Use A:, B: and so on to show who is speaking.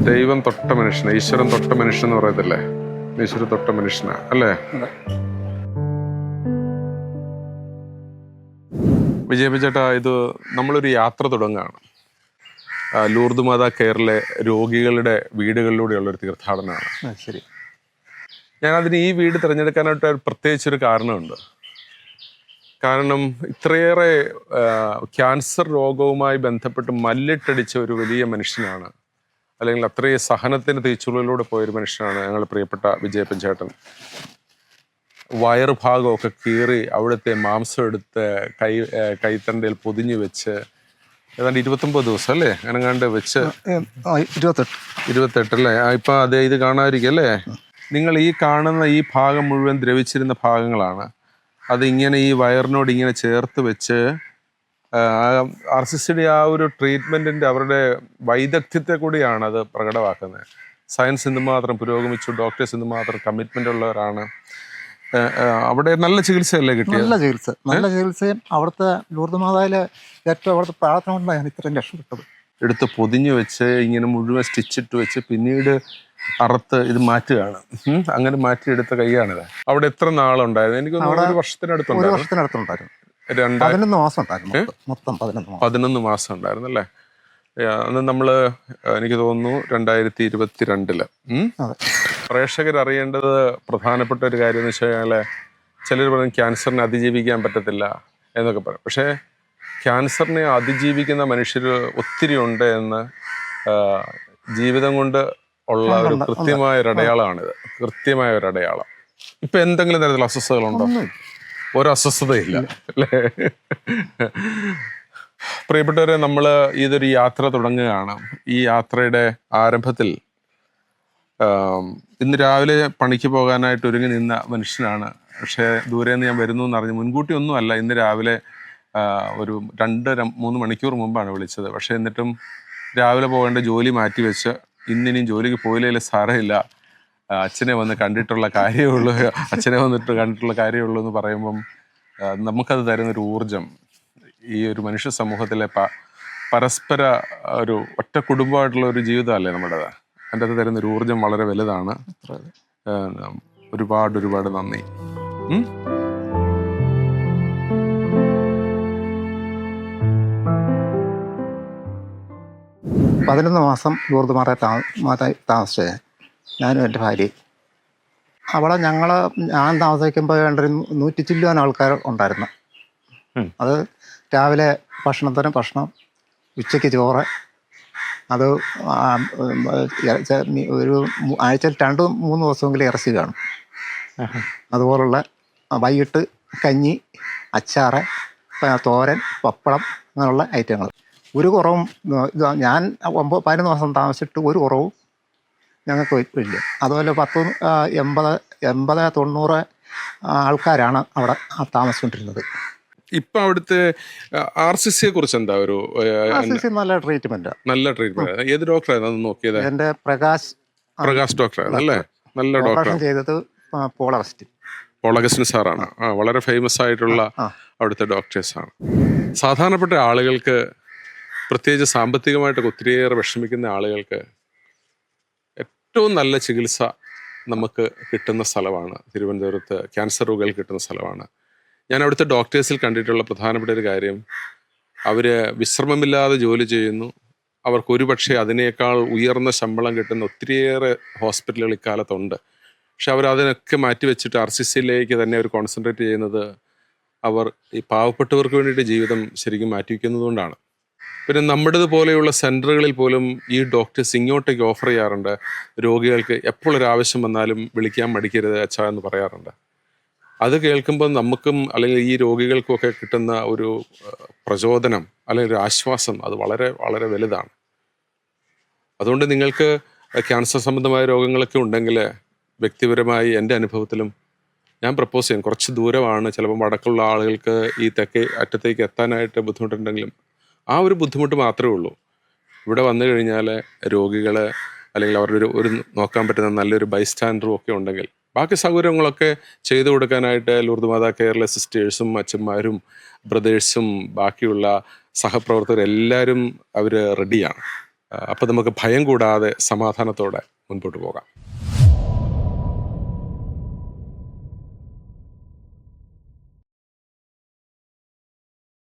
A: ദൈവം തൊട്ട മനുഷ്യന്, ഈശ്വരൻ തൊട്ട മനുഷ്യൻ എന്ന് പറയത്തില്ലേ? ഈശ്വരൻ തൊട്ട മനുഷ്യനാ അല്ലേ? വിജയപ്പച്ചേട്ടാ, ഇത് നമ്മളൊരു യാത്ര തുടങ്ങുകയാണ്. ലൂർദ് മാതാ കെയറിലെ രോഗികളുടെ വീടുകളിലൂടെയുള്ള ഒരു തീർത്ഥാടനമാണ്.
B: ശരി.
A: ഞാനതിന് ഈ വീട് തിരഞ്ഞെടുക്കാനായിട്ട് പ്രത്യേകിച്ചൊരു കാരണമുണ്ട്. കാരണം ഇത്രയേറെ ക്യാൻസർ രോഗവുമായി ബന്ധപ്പെട്ട് മല്ലിട്ടടിച്ച ഒരു വലിയ മനുഷ്യനാണ്, അല്ലെങ്കിൽ അത്രയും സഹനത്തിന് തീച്ചുള്ളിലൂടെ പോയൊരു മനുഷ്യനാണ് ഞങ്ങളുടെ പ്രിയപ്പെട്ട വിജയപ്പൻ ചേട്ടൻ. വയറ് ഭാഗമൊക്കെ കീറി അവിടുത്തെ മാംസം എടുത്ത് കൈത്തണ്ടയിൽ പൊതിഞ്ഞു വെച്ച് ഏതാണ്ട് 29 ദിവസം അല്ലേ അങ്ങനെങ്ങാണ്ട് വെച്ച് 28 അല്ലേ? ഇപ്പം അതെ, ഇത് കാണാതിരിക്കും അല്ലേ? നിങ്ങൾ ഈ കാണുന്ന ഈ ഭാഗം മുഴുവൻ ദ്രവിച്ചിരുന്ന ഭാഗങ്ങളാണ്. അതിങ്ങനെ ഈ വയറിനോട് ഇങ്ങനെ ചേർത്ത് വെച്ച് RCCയുടെ ആ ഒരു ട്രീറ്റ്മെൻറ്റിൻ്റെ അവരുടെ വൈദഗ്ധ്യത്തെ കൂടിയാണ് അത് പ്രകടമാക്കുന്നത്. സയൻസ് എന്തുമാത്രം പുരോഗമിച്ചു, ഡോക്ടേഴ്സ് എന്തുമാത്രം കമ്മിറ്റ്മെൻ്റ് ഉള്ളവരാണ്. അവിടെ നല്ല ചികിത്സയല്ലേ കിട്ടിയത്?
B: നല്ല ചികിത്സയും അവിടുത്തെ ലൂർദ് മാതാവിലെ ഏറ്റവും അവിടുത്തെ പ്രാർത്ഥന കൊണ്ടാണ് ഞാൻ ഇത്രയും രക്ഷപ്പെട്ടത്.
A: എടുത്ത് പൊതിഞ്ഞു വെച്ച് ഇങ്ങനെ മുഴുവൻ സ്റ്റിച്ചിട്ട് വെച്ച് പിന്നീട് അറുത്ത് ഇത് മാറ്റുകയാണ്. അങ്ങനെ മാറ്റിയെടുത്ത കൈയാണിത്. അവിടെ എത്ര നാളുണ്ടായിരുന്നു? എനിക്ക് ഒരു
B: വർഷത്തിനടുത്തുണ്ടായിരുന്നു. 11 മാസം ഉണ്ടായിരുന്നു. മൊത്തം
A: 11 മാസം ഉണ്ടായിരുന്നു അല്ലേ? അന്ന് നമ്മള് എനിക്ക് തോന്നുന്നു 2022 പ്രേക്ഷകർ അറിയേണ്ടത് പ്രധാനപ്പെട്ട ഒരു കാര്യം എന്ന് വെച്ച് കഴിഞ്ഞാൽ, ചിലർ പറയും ക്യാൻസറിനെ അതിജീവിക്കാൻ പറ്റത്തില്ല എന്നൊക്കെ പറയും. പക്ഷേ ക്യാൻസറിനെ അതിജീവിക്കുന്ന മനുഷ്യർ ഒത്തിരി ഉണ്ട് എന്ന് ജീവിതം കൊണ്ട് ഉള്ള ഒരു കൃത്യമായ ഒരു അടയാളമാണിത്. കൃത്യമായ ഒരു അടയാളം. ഇപ്പൊ എന്തെങ്കിലും തരത്തിലുള്ള അസ്വസ്ഥതകളുണ്ടോ? ഒരു അസ്വസ്ഥതയില്ല അല്ലേ? പ്രിയപ്പെട്ടവരെ, നമ്മൾ ഇതൊരു യാത്ര തുടങ്ങുകയാണ്. ഈ യാത്രയുടെ ആരംഭത്തിൽ ഇന്ന് രാവിലെ പണിക്ക് പോകാനായിട്ട് ഒരുങ്ങി നിന്ന മനുഷ്യനാണ്. പക്ഷേ ദൂരെ നിന്ന് ഞാൻ വരുന്നു എന്ന് അറിഞ്ഞു. മുൻകൂട്ടി ഒന്നുമല്ല, ഇന്ന് രാവിലെ ഒരു 2-3 മണിക്കൂർ മുമ്പാണ് വിളിച്ചത്. പക്ഷേ എന്നിട്ടും രാവിലെ പോകേണ്ട ജോലി മാറ്റി വെച്ച് ഇന്നിനിയും ജോലിക്ക് പോയില്ലെങ്കിൽ സാരമില്ല, അച്ഛനെ വന്ന് കണ്ടിട്ടുള്ള കാര്യമുള്ളൂ, അച്ഛനെ വന്നിട്ട് കണ്ടിട്ടുള്ള കാര്യമുള്ളൂ എന്ന് പറയുമ്പം നമുക്കത് തരുന്നൊരു ഊർജം, ഈ ഒരു മനുഷ്യ സമൂഹത്തിലെ പരസ്പര ഒരു ഒറ്റ കുടുംബമായിട്ടുള്ള ഒരു ജീവിതമല്ലേ നമ്മുടേത്. അതിൻ്റെ അത് തരുന്നൊരു ഊർജം വളരെ വലുതാണ്. ഒരുപാട് നന്ദി.
B: 11 മാസം ലൂർദ് മാതാ താമസിച്ചത് ഞാനും എൻ്റെ ഭാര്യയും. അവിടെ ഞാൻ താമസിക്കുമ്പോൾ വേണ്ട 100 ചില്ലുവാൻ ആൾക്കാർ ഉണ്ടായിരുന്നു. അത് രാവിലെ ഭക്ഷണം, ഉച്ചയ്ക്ക് ചോറ്, അത് ഒരു ആഴ്ചയിൽ 2-3 ദിവസമെങ്കിലും ഇറച്ചി കാണും. അതുപോലുള്ള വൈകിട്ട് കഞ്ഞി, അച്ചാറ്, തോരൻ, പപ്പടം, അങ്ങനെയുള്ള ഐറ്റങ്ങൾ. ഒരു കുറവും ഞാൻ 11 മാസം താമസിച്ചിട്ട് ഒരു കുറവും ഞങ്ങൾക്ക് ഇല്ല. അതുപോലെ 80-90 ആൾക്കാരാണ് അവിടെ താമസിച്ചുകൊണ്ടിരുന്നത്.
A: ഇപ്പൊ അവിടുത്തെ RCCയെ കുറിച്ച് എന്താ ഒരു
B: നല്ല ട്രീറ്റ്മെന്റ്?
A: ഏത് ഡോക്ടറായിരുന്നു നോക്കിയത്?
B: എന്റെ പ്രകാശ്
A: ഡോക്ടറായിരുന്നു അല്ലേ? നല്ല ഡോക്ടർ
B: ചെയ്തത്
A: പോളഗസ്റ്റിൻ സാറാണ്. വളരെ ഫേമസ് ആയിട്ടുള്ള അവിടുത്തെ ഡോക്ടേഴ്സാണ്. സാധാരണപ്പെട്ട ആളുകൾക്ക്, പ്രത്യേകിച്ച് സാമ്പത്തികമായിട്ടൊക്കെ ഒത്തിരിയേറെ വിഷമിക്കുന്ന ആളുകൾക്ക് ഏറ്റവും നല്ല ചികിത്സ നമുക്ക് കിട്ടുന്ന സ്ഥലമാണ് തിരുവനന്തപുരത്ത്. ക്യാൻസർ രോഗികൾ കിട്ടുന്ന സ്ഥലമാണ്. ഞാൻ അവിടുത്തെ ഡോക്ടേഴ്സിൽ കണ്ടിട്ടുള്ള പ്രധാനപ്പെട്ട ഒരു കാര്യം, അവർ വിശ്രമമില്ലാതെ ജോലി ചെയ്യുന്നു. അവർക്ക് ഒരുപക്ഷെ അതിനേക്കാൾ ഉയർന്ന ശമ്പളം കിട്ടുന്ന ഒത്തിരിയേറെ ഹോസ്പിറ്റലുകൾ ഇക്കാലത്തുണ്ട്. പക്ഷെ അവർ അതിനൊക്കെ മാറ്റിവെച്ചിട്ട് RCCയിലേക്ക് തന്നെ അവർ കോൺസെൻട്രേറ്റ് ചെയ്യുന്നത് അവർ ഈ പാവപ്പെട്ടവർക്ക് വേണ്ടിയിട്ട് ജീവിതം ശരിക്കും മാറ്റിവെക്കുന്നതുകൊണ്ടാണ്. പിന്നെ നമ്മുടേത് പോലെയുള്ള സെൻറ്ററുകളിൽ പോലും ഈ ഡോക്ടേഴ്സ് ഇങ്ങോട്ടേക്ക് ഓഫർ ചെയ്യാറുണ്ട്. രോഗികൾക്ക് എപ്പോൾ ഒരു ആവശ്യം വന്നാലും വിളിക്കാൻ മടിക്കരുത് അച്ഛാ എന്ന് പറയാറുണ്ട്. അത് കേൾക്കുമ്പോൾ നമുക്കും അല്ലെങ്കിൽ ഈ രോഗികൾക്കും ഒക്കെ കിട്ടുന്ന ഒരു പ്രചോദനം അല്ലെങ്കിൽ ഒരു ആശ്വാസം, അത് വളരെ വളരെ വലുതാണ്. അതുകൊണ്ട് നിങ്ങൾക്ക് ക്യാൻസർ സംബന്ധമായ രോഗങ്ങളൊക്കെ ഉണ്ടെങ്കിൽ വ്യക്തിപരമായി എൻ്റെ അനുഭവത്തിലും ഞാൻ പ്രപ്പോസ് ചെയ്യും. കുറച്ച് ദൂരമാണ്, ചിലപ്പോൾ വടക്കുള്ള ആളുകൾക്ക് ഈ തെക്കേ അറ്റത്തേക്ക് എത്താനായിട്ട് ബുദ്ധിമുട്ടുണ്ടെങ്കിലും ആ ഒരു ബുദ്ധിമുട്ട് മാത്രമേ ഉള്ളൂ. ഇവിടെ വന്നു കഴിഞ്ഞാൽ രോഗികൾ അല്ലെങ്കിൽ അവരുടെ ഒരു നോക്കാൻ പറ്റുന്ന നല്ലൊരു ബൈസ്റ്റാൻഡറും ഒക്കെ ഉണ്ടെങ്കിൽ ബാക്കി സൗകര്യങ്ങളൊക്കെ ചെയ്തു കൊടുക്കാനായിട്ട് ലൂർദ് മാതാ കെയറിലെ സിസ്റ്റേഴ്സും അച്ഛന്മാരും ബ്രദേഴ്സും ബാക്കിയുള്ള സഹപ്രവർത്തകരെല്ലാവരും അവർ റെഡിയാണ്. അപ്പം നമുക്ക് ഭയം കൂടാതെ സമാധാനത്തോടെ മുൻപോട്ട് പോകാം.